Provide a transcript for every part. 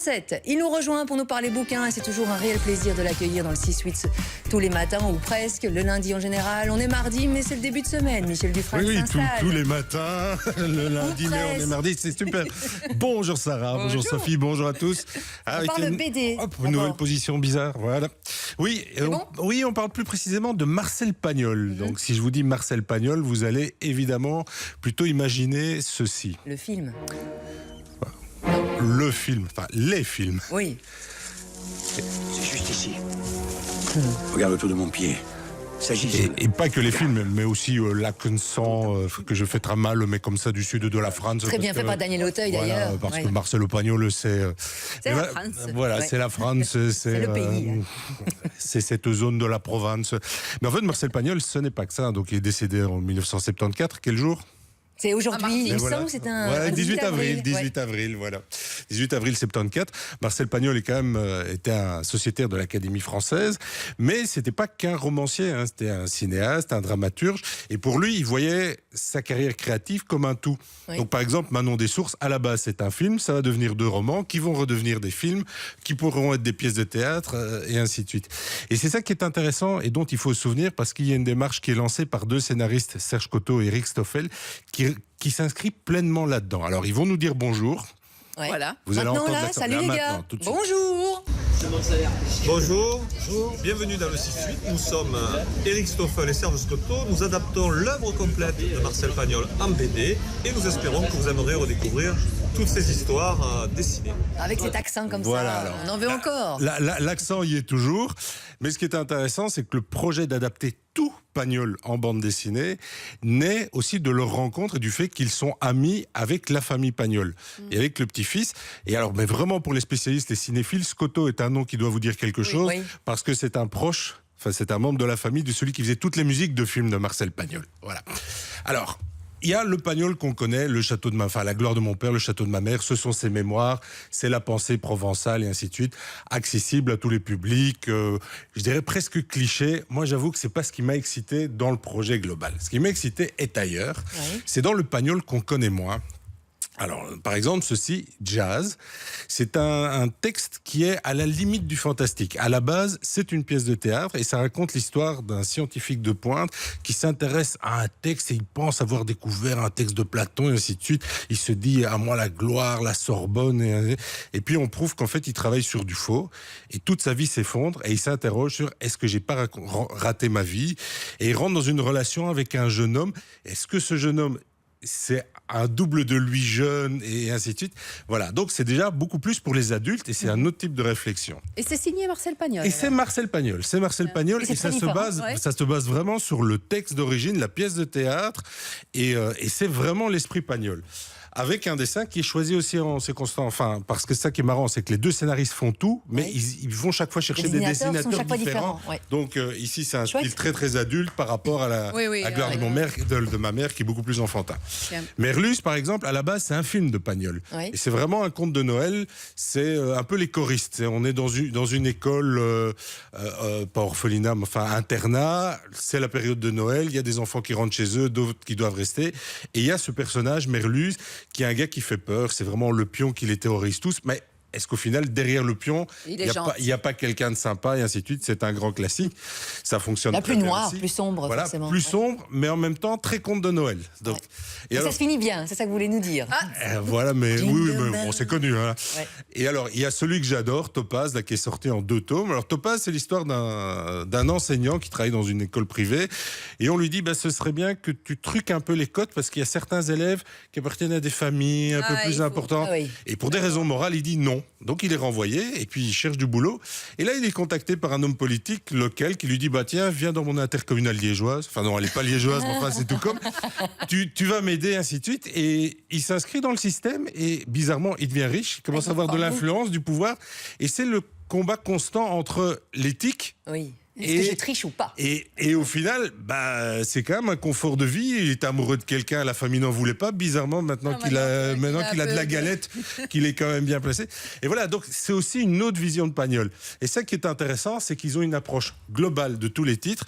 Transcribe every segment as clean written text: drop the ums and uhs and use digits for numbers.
6h37. Il nous rejoint pour nous parler bouquins et c'est toujours un réel plaisir de l'accueillir dans le 6-8 tous les matins ou presque. Le lundi en général. On est mardi, mais c'est le début de semaine. Michel Dufresne s'installe. Tous les matins. Le lundi, mais on est mardi. C'est super. Bonjour Sarah, bonjour Sophie, bonjour à tous. On parle de BD. Une nouvelle position bizarre. Voilà. Oui, on parle plus précisément de Marcel Pagnol. Donc si je vous dis Marcel Pagnol, vous allez évidemment plutôt imaginer ceci. Le film. Le film, enfin les films. Oui. C'est juste ici. Regarde autour de mon pied. Et pas que les films, mais aussi l'accent que je fais très mal, mais comme ça du sud de la France. Très bien fait par Daniel Auteuil d'ailleurs. Parce que Marcel Pagnol, c'est la France. Voilà, c'est la France, c'est le pays. C'est cette zone de la Provence. Mais en fait, Marcel Pagnol, ce n'est pas que ça. Donc, il est décédé en 1974. Quel jour ? C'est aujourd'hui, il me semble que c'est un 18 avril. 18 avril, voilà. 18 avril 74. Marcel Pagnol est quand même était un sociétaire de l'Académie française, mais c'était pas qu'un romancier, hein, c'était un cinéaste, un dramaturge, et pour lui, il voyait sa carrière créative comme un tout. Oui. Donc par exemple, Manon des Sources, à la base c'est un film, ça va devenir 2 romans, qui vont redevenir des films, qui pourront être des pièces de théâtre, et ainsi de suite. Et c'est ça qui est intéressant et dont il faut se souvenir, parce qu'il y a une démarche qui est lancée par 2 scénaristes, Serge Coteau et Eric Stoffel, qui s'inscrit pleinement là-dedans. Alors, ils vont nous dire bonjour. Ouais. Voilà. Vous allez entendre là, salut les gars. Bonjour. Bonjour. Bienvenue dans le 6-8. Nous sommes Eric Stoffel et Serge Coteau. Nous adaptons l'œuvre complète de Marcel Pagnol en BD et nous espérons que vous aimerez redécouvrir toutes ces histoires dessinées. Avec cet accent comme ça, alors, on en veut encore. L'accent y est toujours. Mais ce qui est intéressant, c'est que le projet d'adapter tout Pagnol en bande dessinée naît aussi de leur rencontre et du fait qu'ils sont amis avec la famille Pagnol et avec le petit-fils. Et alors, mais vraiment pour les spécialistes, les cinéphiles, Scotto est un nom qui doit vous dire quelque chose parce que c'est un proche, enfin c'est un membre de la famille de celui qui faisait toutes les musiques de films de Marcel Pagnol. Voilà. Alors, il y a le Pagnol qu'on connaît, le château de la gloire de mon père, le château de ma mère, ce sont ses mémoires, c'est la pensée provençale et ainsi de suite, accessible à tous les publics, je dirais presque cliché. Moi, j'avoue que c'est pas ce qui m'a excité dans le projet global. Ce qui m'a excité est ailleurs. Oui. C'est dans le Pagnol qu'on connaît moins. Alors, par exemple, ceci, Jazz, c'est un texte qui est à la limite du fantastique. À la base, c'est une pièce de théâtre et ça raconte l'histoire d'un scientifique de pointe qui s'intéresse à un texte et il pense avoir découvert un texte de Platon et ainsi de suite. Il se dit, à moi la gloire, la Sorbonne, et puis on prouve qu'en fait, il travaille sur du faux et toute sa vie s'effondre et il s'interroge sur est-ce que j'ai pas raté ma vie, et il rentre dans une relation avec un jeune homme. Est-ce que ce jeune homme, c'est un double de lui jeune et ainsi de suite. Voilà, donc c'est déjà beaucoup plus pour les adultes et c'est un autre type de réflexion. Et c'est signé Marcel Pagnol. Et c'est Marcel Pagnol, et ça se base vraiment sur le texte d'origine, la pièce de théâtre, et c'est vraiment l'esprit Pagnol. Avec un dessin qui est choisi aussi en séquence, enfin, parce que ça qui est marrant, c'est que les 2 scénaristes font tout, mais ils vont chaque fois chercher des dessinateurs différents. Donc ici, c'est un style très très adulte par rapport à la gloire de ma mère, qui est beaucoup plus enfantin. Merlus, par exemple, à la base, c'est un film de Pagnol. Et c'est vraiment un conte de Noël. C'est un peu les choristes. On est dans une école, pas orphelinat, mais enfin internat. C'est la période de Noël. Il y a des enfants qui rentrent chez eux, d'autres qui doivent rester. Et il y a ce personnage, Merlus, qui est un gars qui fait peur, c'est vraiment le pion qui les terrorise tous, mais est-ce qu'au final, derrière le pion, il n'y a pas quelqu'un de sympa et ainsi de suite? C'est un grand classique. Ça fonctionne très bien. Plus noir, plus sombre, voilà, forcément. Plus sombre, mais en même temps, très conte de Noël. Donc, et alors, ça se finit bien, c'est ça que vous voulez nous dire. Voilà, mais oui, mais bon, c'est connu. Hein. Et alors, il y a celui que j'adore, Topaz, là, qui est sorti en 2 tomes. Alors, Topaz, c'est l'histoire d'un enseignant qui travaille dans une école privée. Et on lui dit, ce serait bien que tu truques un peu les cotes, parce qu'il y a certains élèves qui appartiennent à des familles un peu plus importantes. Et pour des raisons morales, il dit non. Donc il est renvoyé et puis il cherche du boulot. Et là, il est contacté par un homme politique local qui lui dit tiens, viens dans mon intercommunale liégeoise. Enfin non, elle n'est pas liégeoise, mais enfin c'est tout comme. Tu vas m'aider, ainsi de suite. Et il s'inscrit dans le système et bizarrement, il devient riche. Il commence à avoir de l'influence, du pouvoir. Et c'est le combat constant entre l'éthique. Oui. Est-ce que je triche ou pas? Et au final, c'est quand même un confort de vie. Il est amoureux de quelqu'un, la famille n'en voulait pas. Bizarrement, maintenant qu'il a de la galette, qu'il est quand même bien placé. Et voilà, donc c'est aussi une autre vision de Pagnol. Et ça qui est intéressant, c'est qu'ils ont une approche globale de tous les titres.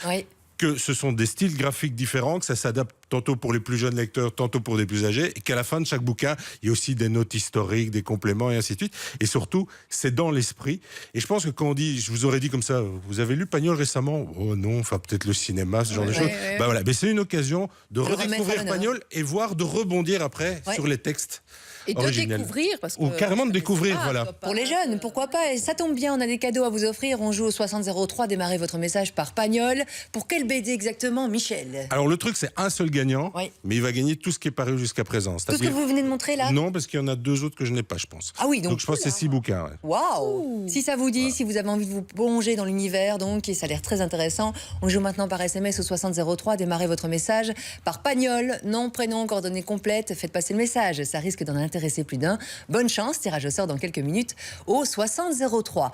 Que ce sont des styles graphiques différents, que ça s'adapte tantôt pour les plus jeunes lecteurs, tantôt pour des plus âgés, et qu'à la fin de chaque bouquin, il y a aussi des notes historiques, des compléments et ainsi de suite. Et surtout, c'est dans l'esprit. Et je pense que quand on dit, je vous aurais dit comme ça, vous avez lu Pagnol récemment? Oh non, enfin peut-être le cinéma, ce genre de choses. Bah voilà, mais c'est une occasion de redécouvrir Pagnol et voire de rebondir après sur les textes. Et de découvrir, parce que... Ou carrément de découvrir, voilà. Pour les jeunes, pourquoi pas? Et ça tombe bien, on a des cadeaux à vous offrir. On joue au 6003, démarrez votre message par Pagnol. Pour quelle BD exactement, Michel? Alors le truc, c'est un seul gagnant, mais il va gagner tout ce qui est paru jusqu'à présent. Tout ce que vous venez de montrer là? Non, parce qu'il y en a 2 autres que je n'ai pas, je pense. Ah oui, donc je pense que c'est 6 bouquins. Ouais. Waouh! Si ça vous dit, si vous avez envie de vous plonger dans l'univers, donc, et ça a l'air très intéressant, on joue maintenant par SMS au 6003, démarrez votre message par Pagnol, nom, prénom, coordonnées complètes, faites passer le message, ça risque d'en intéresser plus d'un. Bonne chance, tirage au sort dans quelques minutes au 6003.